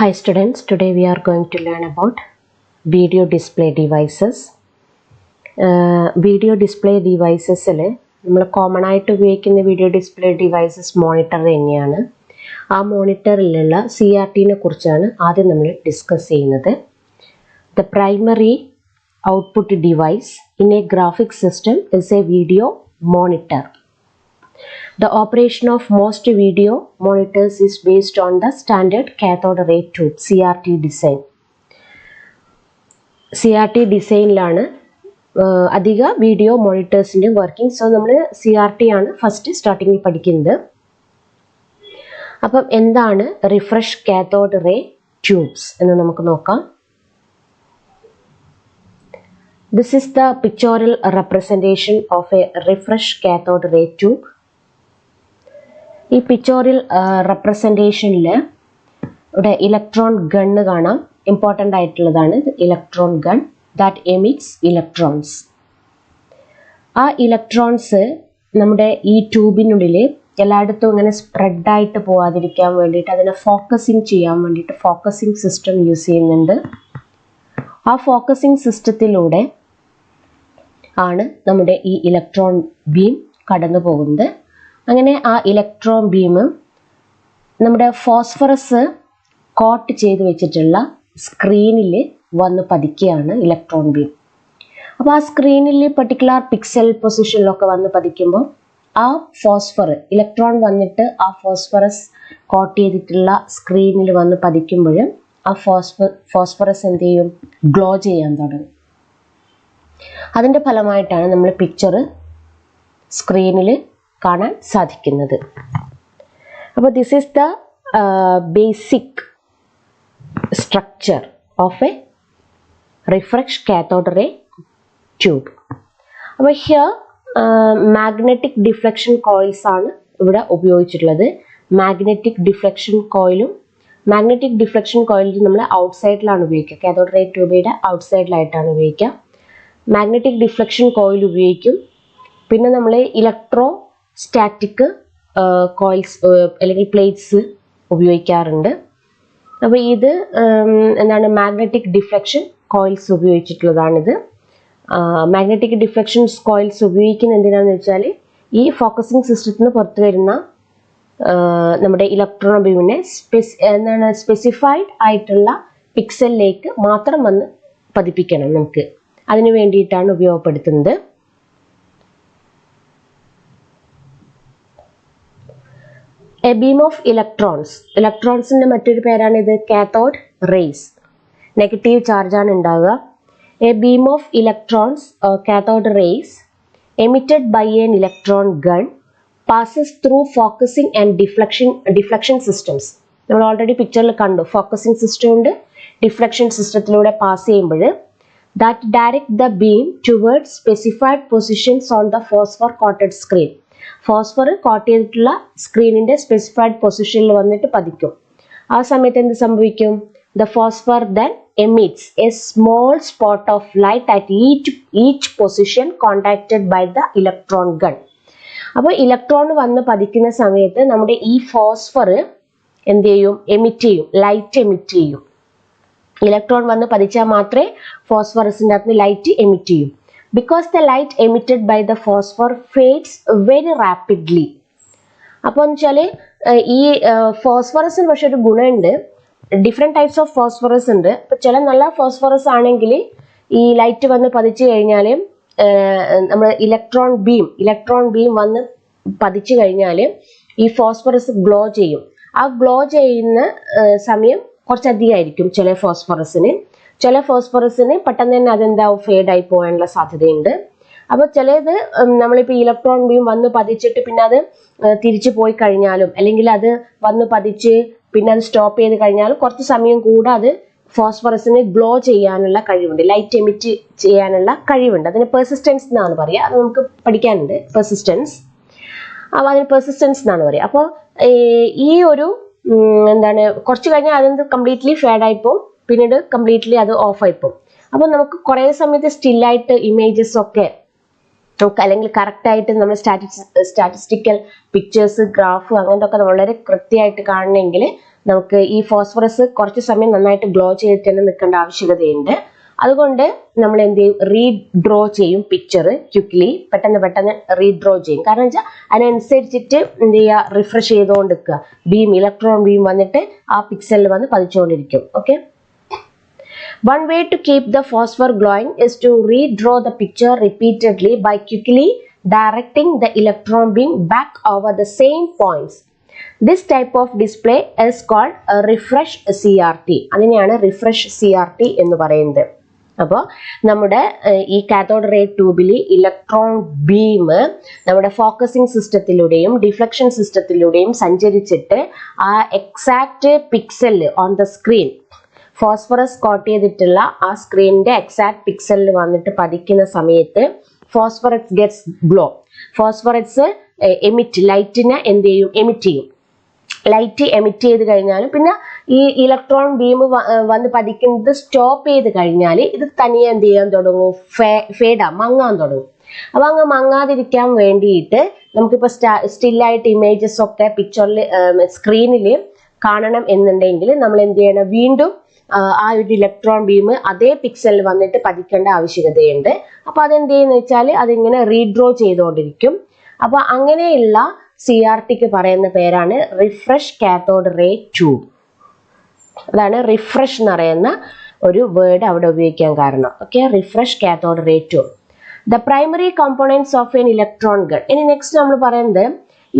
Hi students, today we are going to learn about video display devices. Video display devices നമ്മൾ common ആയിട്ട് ഉപയോഗിക്കുന്ന video display devices monitor തന്നെയാണ്. ആ മോണിറ്ററിലുള്ള CRT-നെ കുറിച്ചാണ് ആദ്യം നമ്മൾ ഡിസ്കസ് ചെയ്യുന്നത്. The primary output device in a graphic system is a video monitor. The operation of most video monitors is based on the standard cathode ray tube CRT design. CRT ഡിസൈനിലാണ് അധിക video മോണിറ്റേഴ്സിൻ്റെ working. So നമ്മൾ CRT ആണ് first സ്റ്റാർട്ടിങ്ങിൽ പഠിക്കുന്നത്. അപ്പം എന്താണ് refresh cathode ray tubes എന്ന് നമുക്ക് നോക്കാം. This is the pictorial representation of a refresh cathode ray tube. ഈ പിക്ചോറിയൽ റെപ്രസെൻറ്റേഷനിൽ ഇവിടെ ഇലക്ട്രോൺ ഗണ്ണ് കാണാം. ഇമ്പോർട്ടൻ്റ് ആയിട്ടുള്ളതാണ് electron gun that emits electrons. ആ ഇലക്ട്രോൺസ് നമ്മുടെ ഈ ട്യൂബിനുള്ളിൽ എല്ലായിടത്തും ഇങ്ങനെ സ്പ്രെഡായിട്ട് പോകാതിരിക്കാൻ വേണ്ടിയിട്ട് അതിനെ ഫോക്കസിങ് ചെയ്യാൻ വേണ്ടിയിട്ട് ഫോക്കസിങ് സിസ്റ്റം യൂസ് ചെയ്യുന്നുണ്ട്. ആ ഫോക്കസിങ് സിസ്റ്റത്തിലൂടെ ആണ് നമ്മുടെ ഈ ഇലക്ട്രോൺ ബീം കടന്നു പോകുന്നത്. അങ്ങനെ ആ ഇലക്ട്രോൺ ബീം നമ്മുടെ ഫോസ്ഫറസ് കോട്ട് ചെയ്ത് വെച്ചിട്ടുള്ള സ്ക്രീനിൽ വന്ന് പതിക്കുകയാണ് ഇലക്ട്രോൺ ബീം. അപ്പോൾ ആ സ്ക്രീനിൽ പർട്ടിക്കുലർ പിക്സൽ പൊസിഷനിലൊക്കെ വന്ന് പതിക്കുമ്പോൾ ആ ഇലക്ട്രോൺ വന്നിട്ട് ആ ഫോസ്ഫറസ് കോട്ട് ചെയ്തിട്ടുള്ള സ്ക്രീനിൽ വന്ന് പതിക്കുമ്പോൾ ആ ഫോസ്ഫറസ് എന്ത് ചെയ്യും? ഗ്ലോ ചെയ്യാൻ തുടങ്ങും. അതിൻ്റെ ഫലമായിട്ടാണ് നമ്മൾ പിക്ചർ സ്ക്രീനിൽ കാണാൻ സാധിക്കുന്നത്. അപ്പോൾ this is the basic structure of a refresh cathode ray tube. അപ്പോൾ ഹിയർ മാഗ്നറ്റിക് ഡിഫ്ലക്ഷൻ കോയിൽസ് ആണ് ഇവിടെ ഉപയോഗിച്ചിട്ടുള്ളത്. മാഗ്നറ്റിക് ഡിഫ്ലക്ഷൻ കോയിലും മാഗ്നറ്റിക് ഡിഫ്ലക്ഷൻ കോയിൽ നമ്മൾ ഔട്ട്സൈഡിലാണ് ഉപയോഗിക്കുക. കാത്തോഡ് റേ ട്യൂബിയുടെ ഔട്ട്സൈഡിലായിട്ടാണ് ഉപയോഗിക്കുക. മാഗ്നറ്റിക് ഡിഫ്ലക്ഷൻ കോയിൽ ഉപയോഗിക്കും. പിന്നെ നമ്മൾ ഇലക്ട്രോ സ്റ്റാറ്റിക് കോയിൽസ് അല്ലെങ്കിൽ പ്ലേറ്റ്സ് ഉപയോഗിക്കാറുണ്ട്. അപ്പോൾ ഇത് എന്താണ് മാഗ്നറ്റിക് ഡിഫ്ലക്ഷൻ കോയിൽസ് ഉപയോഗിച്ചിട്ടുള്ളതാണിത്. മാഗ്നറ്റിക് ഡിഫ്ലക്ഷൻ കോയിൽസ് ഉപയോഗിക്കുന്നത് എന്തിനാണെന്ന് വെച്ചാൽ ഈ ഫോക്കസിങ് സിസ്റ്റത്തിന് പുറത്ത് വരുന്ന നമ്മുടെ ഇലക്ട്രോൺ ബീമിനെ സ്പെസിഫൈഡ് ആയിട്ടുള്ള പിക്സലിലേക്ക് മാത്രം വന്ന് പതിപ്പിക്കണം. നമുക്ക് അതിനു വേണ്ടിയിട്ടാണ് ഉപയോഗപ്പെടുത്തുന്നത്. A beam of electrons. ഇലക്ട്രോൺസിൻ്റെ മറ്റൊരു പേരാണിത് കാത്തോഡ് റേസ്. നെഗറ്റീവ് ചാർജാണ് ഉണ്ടാവുക. A beam of electrons or cathode rays emitted by an electron gun passes through focusing and deflection systems. നമ്മൾ ഓൾറെഡി പിക്ചറിൽ കണ്ടു. ഫോക്കസിങ് സിസ്റ്റം ഉണ്ട്, ഡിഫ്ലക്ഷൻ സിസ്റ്റത്തിലൂടെ പാസ് ചെയ്യുമ്പോൾ that direct the beam towards specified positions on the phosphor coated screen. Phosphor coat ചെയ്തിട്ടുള്ള സ്ക്രീനിൻ്റെ specified പൊസിഷനിൽ വന്നിട്ട് പതിക്കും. ആ സമയത്ത് എന്ത് സംഭവിക്കും? The phosphor then emits a small spot of light at each position contacted by the electron gun. അപ്പോൾ electron വന്ന് പതിക്കുന്ന സമയത്ത് നമ്മുടെ ഈ ഫോസ്ഫർ എന്ത് ചെയ്യും? എമിറ്റ് ചെയ്യും, ലൈറ്റ് എമിറ്റ് ചെയ്യും. ഇലക്ട്രോൺ വന്ന് പതിച്ചാൽ മാത്രമേ ഫോസ്ഫറസിൻ്റെ അകത്ത് ലൈറ്റ് എമിറ്റ് ചെയ്യും. Because the light emitted by the phosphor fades very rapidly. അപ്പോൾ എന്ന് വെച്ചാൽ ഈ ഫോസ്ഫറസിന് പക്ഷെ ഒരു ഗുണമുണ്ട്. ഡിഫറെൻറ്റ് ടൈപ്സ് ഓഫ് ഫോസ്ഫറസ് ഉണ്ട്. അപ്പോൾ ചില നല്ല ഫോസ്ഫറസ് ആണെങ്കിൽ ഈ ലൈറ്റ് വന്ന് പതിച്ചു കഴിഞ്ഞാൽ നമ്മൾ ഇലക്ട്രോൺ ബീം വന്ന് പതിച്ചു കഴിഞ്ഞാൽ ഈ ഫോസ്ഫറസ് ഗ്ലോ ചെയ്യും. ആ ഗ്ലോ ചെയ്യുന്ന സമയം കുറച്ചധികമായിരിക്കും ചില ഫോസ്ഫറസിന് പെട്ടെന്ന് തന്നെ അതെന്താവും? ഫേഡായി പോകാനുള്ള സാധ്യതയുണ്ട്. അപ്പോൾ ചിലത് നമ്മളിപ്പോൾ ഇലക്ട്രോൺ ബീം വന്ന് പതിച്ചിട്ട് പിന്നെ അത് തിരിച്ചു പോയി കഴിഞ്ഞാലും അല്ലെങ്കിൽ അത് വന്ന് പതിച്ച് പിന്നെ അത് സ്റ്റോപ്പ് ചെയ്ത് കഴിഞ്ഞാലും കുറച്ച് സമയം കൂടെ അത് ഫോസ്ഫറസിന് ഗ്ലോ ചെയ്യാനുള്ള കഴിവുണ്ട്, ലൈറ്റ് എമിറ്റ് ചെയ്യാനുള്ള കഴിവുണ്ട്. അതിന് പെർസിസ്റ്റൻസ് എന്നാണ് പറയുക. അത് നമുക്ക് പഠിക്കാനുണ്ട്, പെർസിസ്റ്റൻസ്. അപ്പോൾ അതിന് പെർസിസ്റ്റൻസ് എന്നാണ് പറയുക. അപ്പോൾ ഈ ഒരു എന്താണ് കുറച്ച് കഴിഞ്ഞാൽ അതെന്ത് കംപ്ലീറ്റ്ലി ഫേഡായിപ്പോൾ പിന്നീട് കംപ്ലീറ്റ്ലി അത് ഓഫായിപ്പോവും. അപ്പോൾ നമുക്ക് കുറേ സമയത്ത് സ്റ്റില്ലായിട്ട് ഇമേജസ് ഒക്കെ നമുക്ക് അല്ലെങ്കിൽ കറക്റ്റായിട്ട് നമ്മൾ സ്റ്റാറ്റിസ്റ്റിക്കൽ പിക്ചേഴ്സ്, ഗ്രാഫ് അങ്ങനത്തെ ഒക്കെ വളരെ കൃത്യമായിട്ട് കാണണമെങ്കിൽ നമുക്ക് ഈ ഫോസ്ഫറസ് കുറച്ച് സമയം നന്നായിട്ട് ഗ്ലോ ചെയ്തിട്ട് തന്നെ നിൽക്കേണ്ട ആവശ്യകതയുണ്ട്. അതുകൊണ്ട് നമ്മൾ എന്ത് ചെയ്യും, റീഡ്രോ ചെയ്യും പിക്ചർ ക്വിക്ലി, പെട്ടെന്ന് റീഡ്രോ ചെയ്യും. കാരണം വെച്ചാൽ അതിനനുസരിച്ചിട്ട് എന്ത് ചെയ്യുക, റിഫ്രഷ് ചെയ്തുകൊണ്ട് നിൽക്കുക. ഇലക്ട്രോൺ ബീം വന്നിട്ട് ആ പിക്സലിൽ വന്ന് പതിച്ചുകൊണ്ടിരിക്കും. Okay, one way to keep the phosphor glowing is to redraw the picture repeatedly by quickly directing the electron beam back over the same points. This type of display is called a refresh CRT. അതിനെയാണ് refresh CRT എന്ന് പറയുന്നത്. അപ്പോൾ നമ്മുടെ ഈ cathode ray ട്യൂബിൽ electron beam നമ്മുടെ focusing സിസ്റ്റത്തിലൂടെയും ഡിഫ്ലക്ഷൻ സിസ്റ്റത്തിലൂടെയും സഞ്ചരിച്ചിട്ട് ആ exact pixel on the screen, phosphorus coat ചെയ്തിട്ടുള്ള ആ സ്ക്രീനിന്റെ എക്സാക്ട് പിക്സലിൽ വന്നിട്ട് പതിക്കുന്ന സമയത്ത് ഫോസ്ഫറസ് ഗെറ്റ്സ് ഗ്ലോ. ഫോസ്ഫറസ് ലൈറ്റിനെ എന്ത് ചെയ്യും, എമിറ്റ് ചെയ്യും. ലൈറ്റ് എമിറ്റ് ചെയ്ത് കഴിഞ്ഞാൽ പിന്നെ ഈ ഇലക്ട്രോൺ ബീം വന്ന് പതിക്കുന്നത് സ്റ്റോപ്പ് ചെയ്ത് കഴിഞ്ഞാൽ ഇത് തനിയെ എന്ത് ചെയ്യാൻ തുടങ്ങും, മങ്ങാൻ തുടങ്ങും. അപ്പൊ അങ്ങ് മങ്ങാതിരിക്കാൻ വേണ്ടിയിട്ട് നമുക്കിപ്പോൾ സ്റ്റില്ലായിട്ട് ഇമേജസ് ഒക്കെ പിക്ചറിൽ സ്ക്രീനിൽ കാണണം എന്നുണ്ടെങ്കിൽ നമ്മൾ എന്ത് ചെയ്യണം, വീണ്ടും ആ ഒരു ഇലക്ട്രോൺ ബീം അതേ പിക്സലിൽ വന്നിട്ട് പതിക്കേണ്ട ആവശ്യകതയുണ്ട്. അപ്പൊ അതെന്ത് ചെയ്യുന്ന വെച്ചാൽ അതിങ്ങനെ റീഡ്രോ ചെയ്തുകൊണ്ടിരിക്കും. അപ്പൊ അങ്ങനെയുള്ള CRTക്ക് പറയുന്ന പേരാണ് റിഫ്രഷ് കാത്തോഡ് റേ ട്യൂബ്. അതാണ് റിഫ്രഷ് എന്ന് പറയുന്ന ഒരു വേർഡ് അവിടെ ഉപയോഗിക്കാൻ കാരണം. Okay, refresh cathode ray tube. The primary components of an electron gun. ഇനി നെക്സ്റ്റ് നമ്മൾ പറയുന്നത്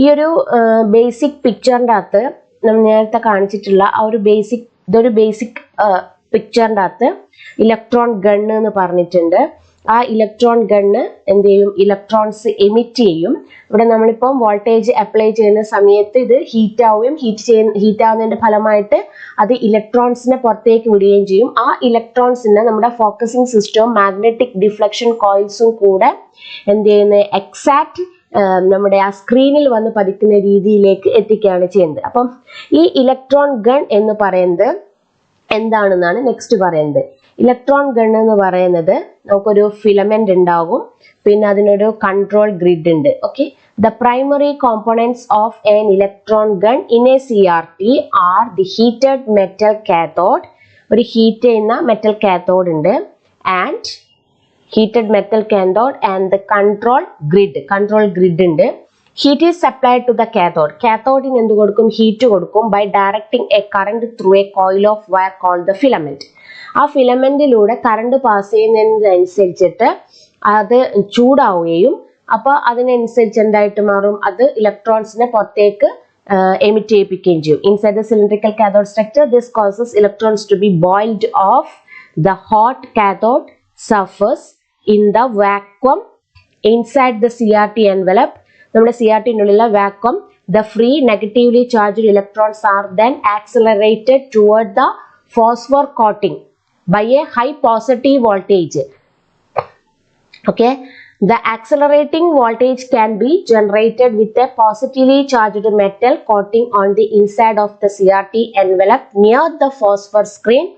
ഈ ഒരു ബേസിക് പിക്ചറിൻ്റെ അകത്ത് നമ്മൾ നേരത്തെ കാണിച്ചിട്ടുള്ള ആ ഒരു ഇതൊരു ബേസിക് പിക്ചറിൻ്റെ അകത്ത് ഇലക്ട്രോൺ ഗണ്ണ് എന്ന് പറഞ്ഞിട്ടുണ്ട്. ആ ഇലക്ട്രോൺ ഗണ്ണ് എന്ത് ചെയ്യും, ഇലക്ട്രോൺസ് എമിറ്റ് ചെയ്യും. ഇവിടെ നമ്മളിപ്പം വോൾട്ടേജ് അപ്ലൈ ചെയ്യുന്ന സമയത്ത് ഇത് ഹീറ്റ് ആവുകയും ഹീറ്റ് ആവുന്നതിന്റെ ഫലമായിട്ട് അത് ഇലക്ട്രോൺസിനെ പുറത്തേക്ക് വിടുകയും ചെയ്യും. ആ ഇലക്ട്രോൺസിനെ നമ്മുടെ ഫോക്കസിംഗ് സിസ്റ്റവും മാഗ്നറ്റിക് ഡിഫ്ലക്ഷൻ കോയിൽസും കൂടെ എന്ത് ചെയ്യുന്നത്, എക്സാക്ട് നമ്മുടെ ആ സ്ക്രീനിൽ വന്ന് പതിക്കുന്ന രീതിയിലേക്ക് എത്തിക്കുകയാണ് ചെയ്യുന്നത്. അപ്പം ഈ ഇലക്ട്രോൺ ഗൺ എന്ന് പറയുന്നത് എന്താണെന്നാണ് നെക്സ്റ്റ് പറയുന്നത്. ഇലക്ട്രോൺ ഗൺ എന്ന് പറയുന്നത് നമുക്കൊരു ഫിലമെന്റ് ഉണ്ടാകും, പിന്നെ അതിനൊരു കൺട്രോൾ ഗ്രിഡ് ഉണ്ട്. Okay, the primary components of an electron gun in A CRT are the heated metal cathode. ഒരു ഹീറ്റ് ചെയ്യുന്ന മെറ്റൽ കാത്തോഡ് ഉണ്ട്, and heated metal cathode and the control grid ഉണ്ട്. Heat is supplied to the cathode. Cathode in എന്ത് കൊടുക്കും, heat കൊടുക്കും by directing a current through a coil of wire called the filament. ആ ഫിലമെന്റിലൂടെ current pass ചെയ്യുന്നതിനനുസരിച്ചിട്ട് അത് ചൂടാവുകയും അപ്പോൾ അതിനനുസരിച്ച് എന്തായിട്ട് മാറും, അത് ഇലക്ട്രോൺസിനെ പുറത്തേക്ക് എമിറ്റ് ചെയ്യിപ്പിക്കുകയും ചെയ്യും. Inside the cylindrical cathode structure, this causes electrons to be boiled off the hot cathode surface in the vacuum inside the CRT envelope. നമ്മുടെ CRT-നുള്ളിലുള്ള vacuum, the free negatively charged electrons are then accelerated toward the phosphor coating by a high positive voltage. Okay, the accelerating voltage can be generated with a positively charged metal coating on the inside of the CRT envelope near the phosphor screen,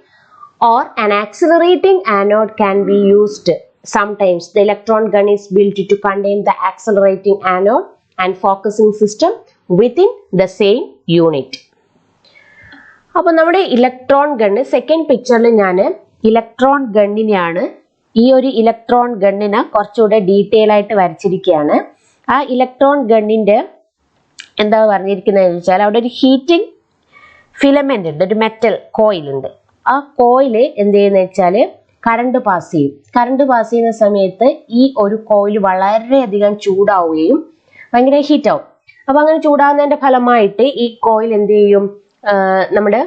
or an accelerating anode can be used. Sometimes the electron gun is built to contain the accelerating anode and focusing system within the same unit. അപ്പോൾ നമ്മുടെ electron gun second പിക്ചറിൽ ഞാൻ electron ഗണ്ണിനെയാണ്, ഈ ഒരു electron ഗണ്ണിനെ കുറച്ചുകൂടെ detail ആയിട്ട് വരച്ചിരിക്കുകയാണ്. ആ electron ഗണ്ണിന്റെ എന്താ പറഞ്ഞിരിക്കുന്നതെന്ന് വെച്ചാൽ അവിടെ ഒരു ഹീറ്റിംഗ് ഫിലമെന്റ് ഉണ്ട്, ഒരു മെറ്റൽ കോയിൽ ഉണ്ട്. ആ കോയിൽ എന്ത് ചെയ്യുന്ന വെച്ചാൽ കറണ്ട് പാസ് ചെയ്യും. കറണ്ട് പാസ് ചെയ്യുന്ന സമയത്ത് ഈ ഒരു കോയിൽ വളരെയധികം ചൂടാവുകയും ഭയങ്കര ഹീറ്റ് ആവും. അപ്പൊ അങ്ങനെ ചൂടാവുന്നതിന്റെ ഫലമായിട്ട് ഈ കോയിൽ എന്ത് ചെയ്യും, നമ്മുടെ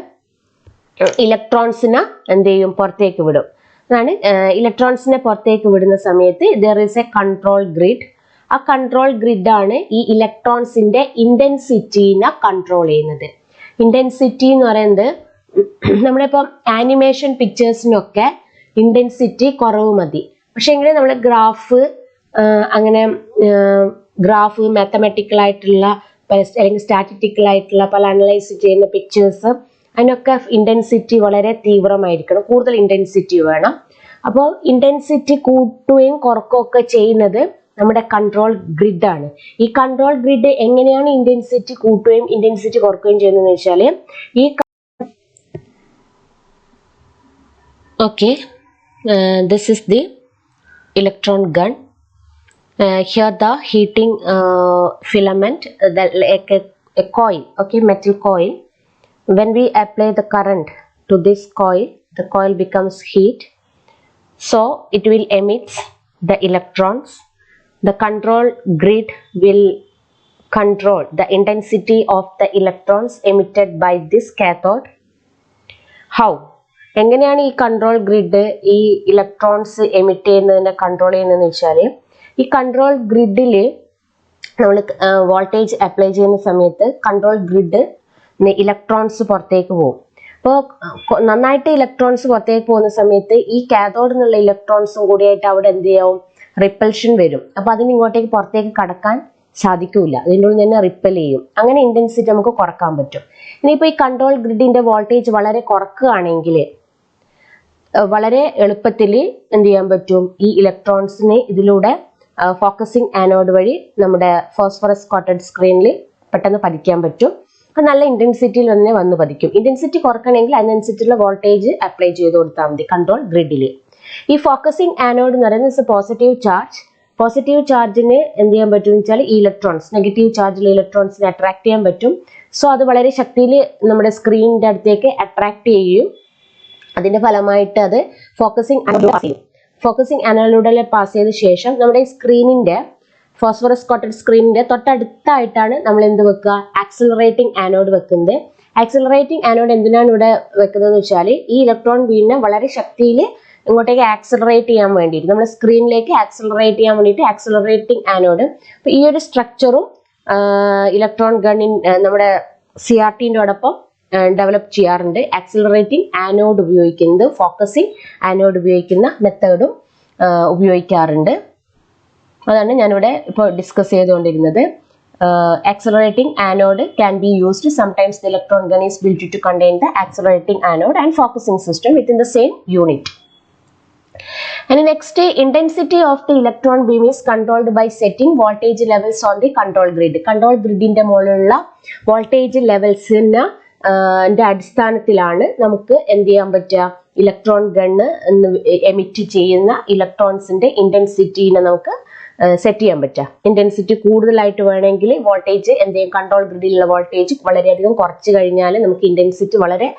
ഇലക്ട്രോൺസിനെ എന്ത് ചെയ്യും, പുറത്തേക്ക് വിടും. അതാണ് ഇലക്ട്രോൺസിനെ പുറത്തേക്ക് വിടുന്ന സമയത്ത് there is A control grid. ആ കൺട്രോൾ ഗ്രിഡാണ് ഈ ഇലക്ട്രോൺസിന്റെ ഇന്റൻസിറ്റീനെ കൺട്രോൾ ചെയ്യുന്നത്. ഇന്റൻസിറ്റി എന്ന് പറയുന്നത് നമ്മളിപ്പം ആനിമേഷൻ പിക്ചേഴ്സിനൊക്കെ ഇന്റൻസിറ്റി കുറവ് മതി. പക്ഷെ എങ്കിലും നമ്മൾ അങ്ങനെ ഗ്രാഫ് മാത്തമാറ്റിക്കൽ ആയിട്ടുള്ള അല്ലെങ്കിൽ സ്റ്റാറ്റിസ്റ്റിക്കൽ ആയിട്ടുള്ള പല അനലൈസ് ചെയ്യുന്ന പിക്ചേഴ്സ് അതിനൊക്കെ ഇന്റൻസിറ്റി വളരെ തീവ്രമായിരിക്കണം, കൂടുതൽ ഇന്റൻസിറ്റി വേണം. അപ്പോൾ ഇന്റൻസിറ്റി കൂട്ടുകയും കുറക്കുകയും ഒക്കെ ചെയ്യുന്നത് നമ്മുടെ കൺട്രോൾ ഗ്രിഡാണ്. ഈ കൺട്രോൾ ഗ്രിഡ് എങ്ങനെയാണ് ഇന്റൻസിറ്റി കൂട്ടുകയും ഇന്റൻസിറ്റി കുറക്കുകയും ചെയ്യുന്നതെന്ന് വെച്ചാൽ ഈ Okay, this is the electron gun. Here the heating filament, like a coil, okay, metal coil. When we apply the current to this coil, the coil becomes heat, so it will emit the electrons. The control grid will control the intensity of the electrons emitted by this cathode. How? എങ്ങനെയാണ് ഈ control grid ഈ electrons emit ചെയ്യുന്നതിനെ control ചെയ്യുന്നതെന്ന് വെച്ചാൽ, ഈ control ഗ്രിഡിൽ നമ്മൾ voltage apply ചെയ്യുന്ന സമയത്ത് കൺട്രോൾ ഗ്രിഡ് ഇലക്ട്രോൺസ് പുറത്തേക്ക് പോകും. അപ്പോൾ നന്നായിട്ട് ഇലക്ട്രോൺസ് പുറത്തേക്ക് പോകുന്ന സമയത്ത് ഈ കാഥോഡ് എന്നുള്ള ഇലക്ട്രോൺസും കൂടിയായിട്ട് അവിടെ എന്ത് ചെയ്യാവും, റിപ്പൽഷൻ വരും. അപ്പോൾ അതിന് ഇങ്ങോട്ടേക്ക് പുറത്തേക്ക് കടക്കാൻ സാധിക്കില്ല, അതിൻ്റെ ഉള്ളിൽ തന്നെ റിപ്പൽ ചെയ്യും. അങ്ങനെ ഇൻറ്റൻസിറ്റി നമുക്ക് കുറക്കാൻ പറ്റും. ഇനിയിപ്പോൾ ഈ കൺട്രോൾ ഗ്രിഡിൻ്റെ വോൾട്ടേജ് വളരെ കുറക്കുകയാണെങ്കിൽ വളരെ എളുപ്പത്തിൽ എന്ത് ചെയ്യാൻ പറ്റും, ഈ ഇലക്ട്രോൺസിനെ ഇതിലൂടെ ഫോക്കസിങ് ആനോഡ് വഴി നമ്മുടെ ഫോസ്ഫറസ് കോട്ടഡ് സ്ക്രീനിൽ പെട്ടെന്ന് പതിക്കാൻ പറ്റും. അത് നല്ല ഇൻറ്റൻസിറ്റിയിൽ തന്നെ വന്ന് പതിക്കും. ഇൻറ്റൻസിറ്റി കുറക്കണമെങ്കിൽ അതിനനുസരിച്ചുള്ള വോൾട്ടേജ് അപ്ലൈ ചെയ്ത് കൊടുത്താൽ മതി കൺട്രോൾ ഗ്രിഡിൽ. ഈ ഫോക്കസിങ് ആനോഡ് എന്ന് പറയുന്നത് പോസിറ്റീവ് ചാർജ്. പോസിറ്റീവ് ചാർജിന് എന്ത് ചെയ്യാൻ പറ്റും എന്ന് വെച്ചാൽ ഈ ഇലക്ട്രോൺസ്, നെഗറ്റീവ് ചാർജിലെ ഇലക്ട്രോൺസിനെ അട്രാക്ട് ചെയ്യാൻ പറ്റും. സോ അത് വളരെ ശക്തിയിൽ നമ്മുടെ സ്ക്രീനിൻ്റെ അടുത്തേക്ക് അട്രാക്ട് ചെയ്യും. അതിന്റെ ഫലമായിട്ട് അത് ഫോക്കസിങ് ആനോഡ് പാസ് ചെയ്യും. ഫോക്കസിങ് ആനോഡിലൂടെ പാസ് ചെയ്ത ശേഷം നമ്മുടെ സ്ക്രീനിന്റെ ഫോസ്ഫറസ് കോട്ടഡ് സ്ക്രീനിന്റെ തൊട്ടടുത്തായിട്ടാണ് നമ്മൾ എന്ത് വെക്കുക, ആക്സിലറേറ്റിംഗ് ആനോഡ് വെക്കുന്നത്. ആക്സിലറേറ്റിംഗ് ആനോഡ് എന്തിനാണ് ഇവിടെ വെക്കുന്നത് എന്ന് വെച്ചാൽ, ഈ ഇലക്ട്രോൺ ബീമിനെ വളരെ ശക്തിയിൽ ഇങ്ങോട്ടേക്ക് ആക്സിലറേറ്റ് ചെയ്യാൻ വേണ്ടിയിട്ട്, നമ്മുടെ സ്ക്രീനിലേക്ക് ആക്സിലറേറ്റ് ചെയ്യാൻ വേണ്ടിയിട്ട് ആക്സിലറേറ്റിംഗ് ആനോഡ്. അപ്പോൾ ഈ ഒരു സ്ട്രക്ചറും ഇലക്ട്രോൺ ഗണ്ണിൻ നമ്മുടെ CRTയോടൊപ്പം ഡെവലപ്പ് ചെയ്യാറുണ്ട്. ആക്സിലറേറ്റിംഗ് ആനോഡ് ഉപയോഗിക്കുന്നത് ഫോക്കസിങ് ആനോഡ് ഉപയോഗിക്കുന്ന മെത്തേഡും ഉപയോഗിക്കാറുണ്ട്. അതാണ് ഞാനിവിടെ ഇപ്പോൾ ഡിസ്കസ് ചെയ്തുകൊണ്ടിരുന്നത്. Accelerating anode can be used. Sometimes the electron gun is built to contain the accelerating anode and focusing system within the same unit. And next, intensity of the electron beam is controlled by setting voltage levels on the control grid. Control grid ന്റെ മുകളിലുള്ള voltage ലെവൽസിന് അടിസ്ഥാനത്തിലാണ് നമുക്ക് എന്ത് ചെയ്യാൻ പറ്റുക, electron gun emit ചെയ്യുന്ന ഇലക്ട്രോൺസിന്റെ ഇന്റൻസിറ്റിനെ നമുക്ക് set ചെയ്യാൻ പറ്റുക. ഇന്റൻസിറ്റി കൂടുതലായിട്ട് വേണമെങ്കിൽ വോൾട്ടേജ് എന്ത് ചെയ്യും, കൺട്രോൾ ഗ്രിഡിലുള്ള വോൾട്ടേജ് വളരെയധികം കുറച്ച് കഴിഞ്ഞാൽ നമുക്ക് ഇന്റൻസിറ്റി വളരെ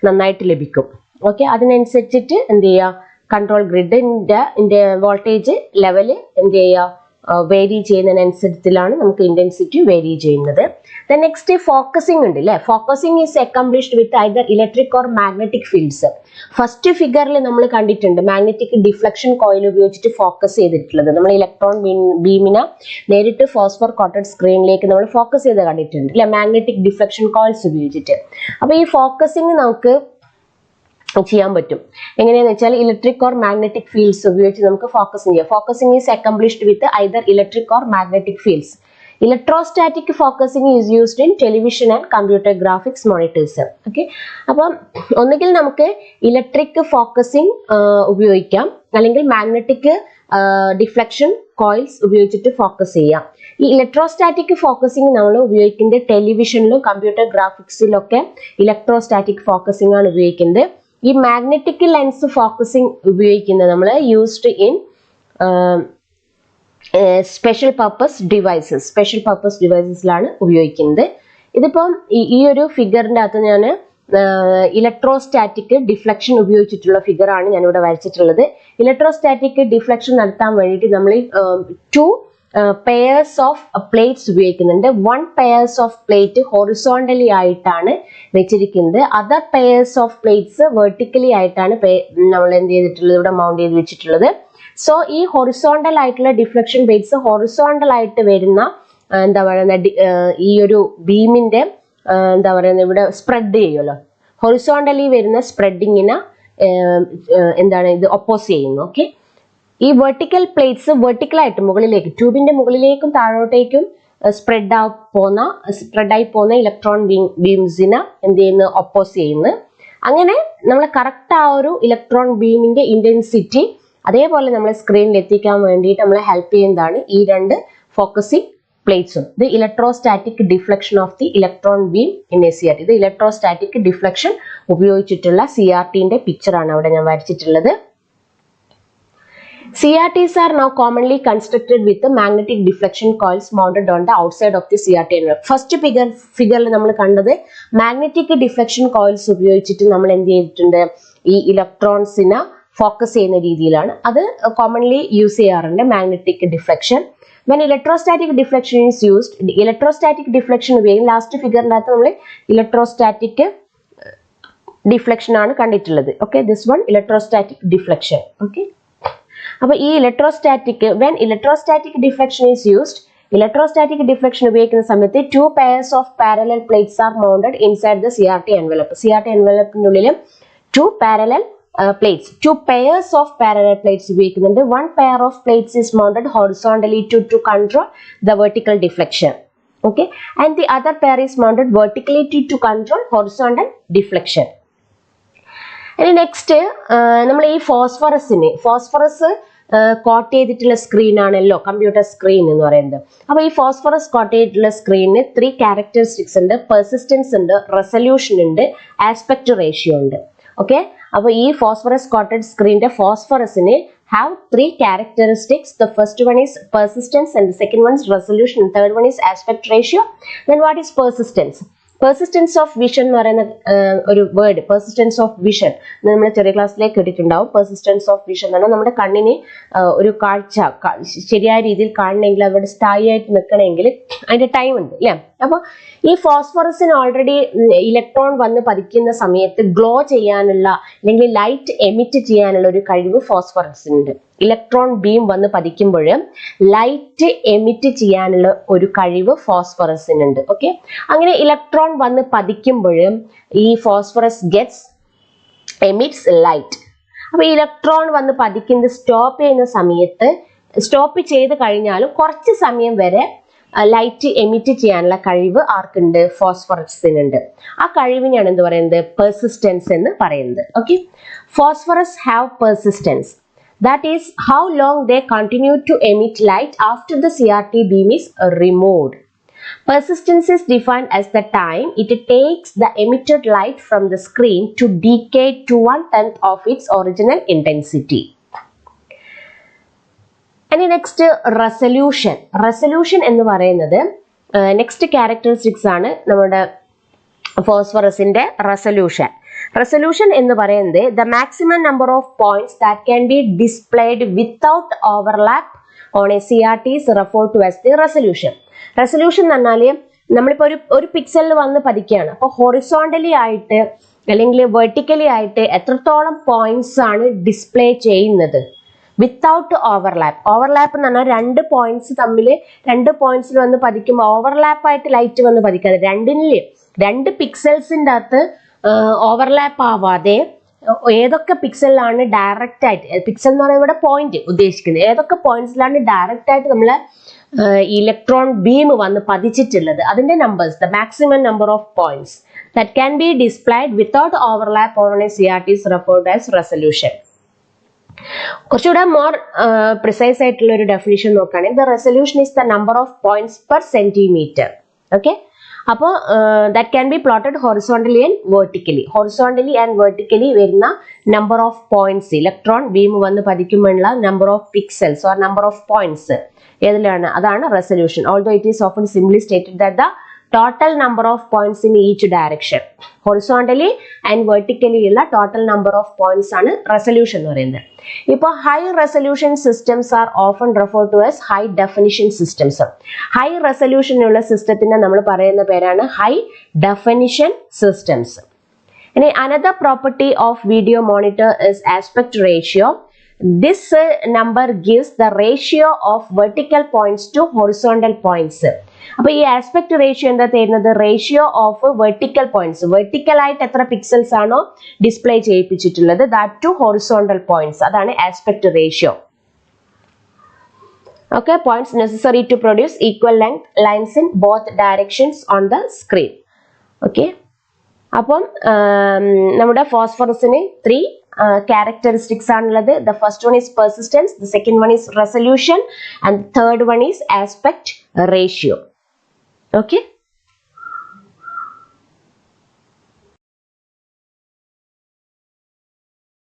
നന്നായിട്ട് ലഭിക്കും. ഓക്കെ, അതിനനുസരിച്ചിട്ട് എന്ത് ചെയ്യുക, കൺട്രോൾ ഗ്രിഡിന്റെ വോൾട്ടേജ് ലെവല് എന്ത് ചെയ്യുക, വേരി ചെയ്യുന്നതിനനുസരിച്ചിലാണ് നമുക്ക് ഇന്റൻസിറ്റി വേരി ചെയ്യുന്നത്. നെക്സ്റ്റ് ഫോക്കസിംഗ് ഉണ്ട് അല്ലേ. Focusing is accomplished with either electric or magnetic fields. First ഫിഗറിൽ നമ്മൾ കണ്ടിട്ടുണ്ട് മാഗ്നറ്റിക് ഡിഫ്ലക്ഷൻ കോയിൽ ഉപയോഗിച്ചിട്ട് ഫോക്കസ് ചെയ്തിട്ടുള്ളത്. നമ്മൾ ഇലക്ട്രോൺ ബീമിനെ നേരിട്ട് ഫോസ്ഫർ കോട്ടഡ് സ്ക്രീനിലേക്ക് നമ്മൾ ഫോക്കസ് ചെയ്ത് കണ്ടിട്ടുണ്ട് അല്ലെ, മാഗ്നറ്റിക് ഡിഫ്ലക്ഷൻ കോയിൽസ് ഉപയോഗിച്ചിട്ട്. അപ്പൊ ഈ ഫോക്കസിംഗ് നമുക്ക് ചെയ്യാൻ പറ്റും. എങ്ങനെയാന്ന് വെച്ചാൽ ഇലക്ട്രിക് ഓർ മാഗ്നറ്റിക് ഫീൽഡ്സ് ഉപയോഗിച്ച് നമുക്ക് ഫോക്കസിംഗ് ചെയ്യാം. Focusing is accomplished with either electric or magnetic fields. Electrostatic focusing is used in television and computer graphics monitors. Okay, അപ്പം ഒന്നുകിൽ നമുക്ക് ഇലക്ട്രിക് ഫോക്കസിംഗ് ഉപയോഗിക്കാം, അല്ലെങ്കിൽ മാഗ്നറ്റിക് ഡിഫ്ലക്ഷൻ കോയിൽസ് ഉപയോഗിച്ചിട്ട് ഫോക്കസ് ചെയ്യാം. ഈ ഇലക്ട്രോസ്റ്റാറ്റിക് ഫോക്കസിംഗ് നമ്മൾ ഉപയോഗിക്കുന്നത് ടെലിവിഷനിലും കമ്പ്യൂട്ടർ ഗ്രാഫിക്സിലൊക്കെ ഇലക്ട്രോസ്റ്റാറ്റിക് ഫോക്കസിംഗ് ആണ് ഉപയോഗിക്കുന്നത്. ഈ മാഗ്നറ്റിക് ലെൻസ് ഫോക്കസിംഗ് ഉപയോഗിക്കുന്നത് നമ്മൾ യൂസ്ഡ് ഇൻ സ്പെഷ്യൽ പർപ്പസ് ഡിവൈസസിലാണ് ഉപയോഗിക്കുന്നത്. ഇതിപ്പം ഈ ഒരു ഫിഗറിൻ്റെ അകത്ത് ഞാൻ ഇലക്ട്രോസ്റ്റാറ്റിക് ഡിഫ്ലക്ഷൻ ഉപയോഗിച്ചിട്ടുള്ള ഫിഗറാണ് ഞാനിവിടെ വരച്ചിട്ടുള്ളത്. ഇലക്ട്രോസ്റ്റാറ്റിക് ഡിഫ്ലക്ഷൻ നടത്താൻ വേണ്ടിയിട്ട് നമ്മൾ 2 പെയർസ് ഓഫ് പ്ലേറ്റ്സ് ഉപയോഗിക്കുന്നുണ്ട്. 1 പെയർസ് ഓഫ് പ്ലേറ്റ് ഹൊറിസോണ്ടലി ആയിട്ടാണ് വെച്ചിരിക്കുന്നത്. Other pairs of plates vertically ആയിട്ടാണ് നമ്മൾ എന്ത് ചെയ്തിട്ടുള്ളത്, ഇവിടെ മൗണ്ട് ചെയ്ത് വെച്ചിട്ടുള്ളത്. സോ ഈ ഹൊറിസോണ്ടൽ ആയിട്ടുള്ള ഡിഫ്ലക്ഷൻ പ്ലേറ്റ്സ് ഹൊറിസോണ്ടൽ ആയിട്ട് വരുന്ന എന്താ പറയുന്ന ഈ ഒരു ബീമിന്റെ എന്താ പറയുന്നത് ഇവിടെ സ്പ്രെഡ് ചെയ്യുമല്ലോ, ഹൊറിസോണ്ടലി വരുന്ന സ്പ്രെഡിങ്ങിന് എന്താണ് ഇത് ഒപ്പോസ് ചെയ്യുന്നു. ഓക്കെ, ഈ വെർട്ടിക്കൽ പ്ലേറ്റ്സ് വെർട്ടിക്കലായിട്ട് മുകളിലേക്ക് ട്യൂബിന്റെ മുകളിലേക്കും താഴോട്ടേക്കും സ്പ്രെഡായി പോകുന്ന ഇലക്ട്രോൺ ബീംസിനെ എന്ത് ചെയ്യുന്നു, ഒപ്പോസ് ചെയ്യുന്നു. അങ്ങനെ നമ്മൾ കറക്റ്റ് ആ ഒരു ഇലക്ട്രോൺ ബീമിന്റെ ഇന്റൻസിറ്റി അതേപോലെ നമ്മളെ സ്ക്രീനിൽ എത്തിക്കാൻ വേണ്ടിയിട്ട് നമ്മളെ ഹെൽപ്പ് ചെയ്യുന്നതാണ് ഈ 2 ഫോക്കസിംഗ് പ്ലേറ്റ്സും. ഇത് electrostatic deflection of the electron beam in A CRT. ഇത് ഇലക്ട്രോസ്റ്റാറ്റിക് ഡിഫ്ലക്ഷൻ ഉപയോഗിച്ചിട്ടുള്ള CRTന്റെ പിക്ചറാണ് അവിടെ ഞാൻ വരച്ചിട്ടുള്ളത്. CRTs are now commonly constructed with the magnetic deflection coils mounted on the outside of the CRT envelope. First figure നമ്മൾ കണ്ടത് magnetic deflection coils ഉപയോഗിച്ചിട്ട് നമ്മൾ എന്ത് ചെയ്തിട്ടുണ്ട്, ഈ ഇലക്ട്രോൺസിനെ ഫോക്കസ് ചെയ്യുന്ന രീതിയിലാണ്. അത് കോമൺലി യൂസ് ചെയ്യാറുണ്ട് magnetic deflection. When electrostatic deflection is used, electrostatic deflection ഉപയോഗിക്കും. ലാസ്റ്റ് ഫിഗറിൻ്റെ അകത്ത് നമ്മൾ ഇലക്ട്രോസ്റ്റാറ്റിക് ഡിഫ്ലക്ഷൻ ആണ് കണ്ടിട്ടുള്ളത്. Okay, this one electrostatic deflection. Okay, അപ്പോൾ ഈ when electrostatic deflection is used, electrostatic deflection ഉപയോഗിക്കുന്ന സമയത്ത് 2 pairs of parallel plates are mounted inside the CRT envelope. CRT envelope-ന്റെ ഉള്ളിൽ 2 pairs of parallel plates ഉപയോഗിക്കുന്നുണ്ട്. One pair of plates is mounted horizontally to control the vertical deflection. Okay, and the other pair is mounted vertically to control horizontal deflection. ഇനി next നമ്മൾ ഈ phosphorus coat ചെയ്തിട്ടുള്ള screen ആണല്ലോ computer screen എന്ന് പറയുന്നത്. അപ്പോൾ ഈ ഫോസ്ഫറസ് കോട്ട് ചെയ്തിട്ടുള്ള സ്ക്രീനിന് 3 ക്യാരക്ടറിസ്റ്റിക്സ് ഉണ്ട്. പെർസിസ്റ്റൻസ് ഉണ്ട്, റെസൊല്യൂഷൻ ഉണ്ട്, ആസ്പെക്ട് റേഷ്യോ ഉണ്ട്. ഓക്കെ, അപ്പോൾ ഈ phosphorus quoted സ്ക്രീനിന്റെ ഫോസ്ഫറസിന് have 3 characteristics. The first one is persistence, and the second one is resolution, and the third one is aspect ratio. Then what is persistence? Persistence of vision എന്ന് പറയുന്ന ഒരു word, persistence of vision നമ്മൾ ചെറിയ ക്ലാസ്സിലേക്ക് കേട്ടിട്ടുണ്ടാവും. persistence of vision എന്ന് പറഞ്ഞാൽ നമ്മുടെ കണ്ണിന് ഒരു കാഴ്ച ശരിയായ രീതിയിൽ കാണണമെങ്കിൽ, അവിടെ സ്ഥായിയായിട്ട് നിൽക്കണമെങ്കിൽ അതിന്റെ ടൈം ഉണ്ട് അല്ലേ. അപ്പോൾ ഈ ഫോസ്ഫറസിന് ഓൾറെഡി ഇലക്ട്രോൺ വന്ന് പതിക്കുന്ന സമയത്ത് ഗ്ലോ ചെയ്യാനുള്ള അല്ലെങ്കിൽ ലൈറ്റ് എമിറ്റ് ചെയ്യാനുള്ള ഒരു കഴിവ് ഫോസ്ഫറസിനുണ്ട്. ഇലക്ട്രോൺ ബീം വന്ന് പതിക്കുമ്പോൾ ലൈറ്റ് എമിറ്റ് ചെയ്യാനുള്ള ഒരു കഴിവ് ഫോസ്ഫറസിനുണ്ട്. ഓക്കെ, അങ്ങനെ ഇലക്ട്രോൺ വന്ന് പതിക്കുമ്പോൾ ഈ ഫോസ്ഫറസ് എമിറ്റ്സ് ലൈറ്റ്. അപ്പോൾ ഇലക്ട്രോൺ വന്ന് പതിക്കുന്നത് സ്റ്റോപ്പ് ചെയ്യുന്ന സമയത്ത്, സ്റ്റോപ്പ് ചെയ്ത് കഴിഞ്ഞാലും കുറച്ച് സമയം വരെ ലൈറ്റ് എമിറ്റ് ചെയ്യാനുള്ള കഴിവ് ആർക്കുണ്ട്? ഫോസ്ഫറസിനുണ്ട്. ആ കഴിവിനെയാണ് എന്ത് പറയുന്നത്? പെർസിസ്റ്റൻസ് എന്ന് പറയുന്നത്. Okay, phosphorus have persistence. That is how long they continue to emit light after the CRT beam is removed. Persistence is defined as the time it takes the emitted light from the screen to decay to 1/10 of its original intensity. And next, resolution. Resolution എന്ന് പറയുന്നത് next characteristics ആണ് നമ്മുടെ ഫോസ്ഫറസിന്റെ resolution. Resolution എന്ന് പറയുന്നത് the maximum number of points that can be displayed without overlap on a CRT is referred to as the resolution. Resolution എന്ന് പറഞ്ഞാൽ നമ്മളിപ്പോൾ ഒരു പിക്സലിൽ വന്ന് പതിക്കുകയാണ്. അപ്പോൾ ഹൊറിസോണ്ടലി ആയിട്ട് അല്ലെങ്കിൽ വെർട്ടിക്കലി ആയിട്ട് എത്രത്തോളം പോയിന്റ്സ് ആണ് ഡിസ്പ്ലേ ചെയ്യുന്നത് വിത്തൗട്ട് ഓവർലാപ്പ്. ഓവർലാപ്പ് എന്ന് പറഞ്ഞാൽ 2 പോയിന്റ്സ് തമ്മിൽ 2 പോയിന്റ്സിൽ വന്ന് പതിക്കുമ്പോൾ ഓവർലാപ്പ് ആയിട്ട് ലൈറ്റ് വന്ന് പതിക്കാതെ 2 പിക്സൽസിൻ്റെ അകത്ത് ഓവർലാപ്പ് ആവാതെ ഏതൊക്കെ പിക്സലിലാണ് ഡയറക്റ്റ് ആയിട്ട്, പിക്സൽ എന്ന് പറയുന്നത് ഇവിടെ പോയിന്റ് ഉദ്ദേശിക്കുന്നത്, ഏതൊക്കെ പോയിന്റ്സിലാണ് ഡയറക്റ്റ് ആയിട്ട് നമ്മൾ ഇലക്ട്രോൺ ബീം വന്ന് പതിച്ചിട്ടുള്ളത് അതിന്റെ numbers, the maximum number of points that can be displayed without overlap on a CRT is referred as resolution. കുറച്ചുകൂടെ മോർ പ്രിസൈസ് ആയിട്ടുള്ള ഒരു ഡെഫിനിഷൻ നോക്കുകയാണെങ്കിൽ the resolution is the number of points per centimetre. Okay, അപ്പോൾ that can be plotted horizontally and vertically. Horizontally and vertically വരുന്ന number of points, electron beam വന്ന് പതിക്കുമ്പോഴുള്ള number of pixels or number of points ഏതിലാണ്, അതാണ് resolution. Although it is often simply stated that the total number of points in each direction. Horizontally and vertically ഉള്ള total number of points ആണ് resolution എന്ന് പറയുന്നത്. ഇപ്പോൾ high resolution systems are often referred to as high definition systems. High resolution ഉള്ള സിസ്റ്റത്തിനെ നമ്മൾ പറയുന്ന പേരാണ് high definition systems. And another property of video monitor is aspect ratio. This number gives the ratio of vertical points to horizontal points. അപ്പോൾ ഈ aspect ratio എന്താ തരുന്നത്? Ratio of vertical points, vertical ആയിട്ട് എത്ര പിക്സൽസ് ആണോ display ചെയ്യിപ്പിച്ചിട്ടുള്ളത് that to horizontal points, അതാണ് aspect ratio. Okay, points necessary to produce equal length lines in both directions on the screen. Okay, അപ്പം നമ്മുടെ ഫോസ്ഫറസിന് 3 characteristics ആണുള്ളത്. The first one is persistence, the second one is resolution, and the third one is aspect ratio. Okay.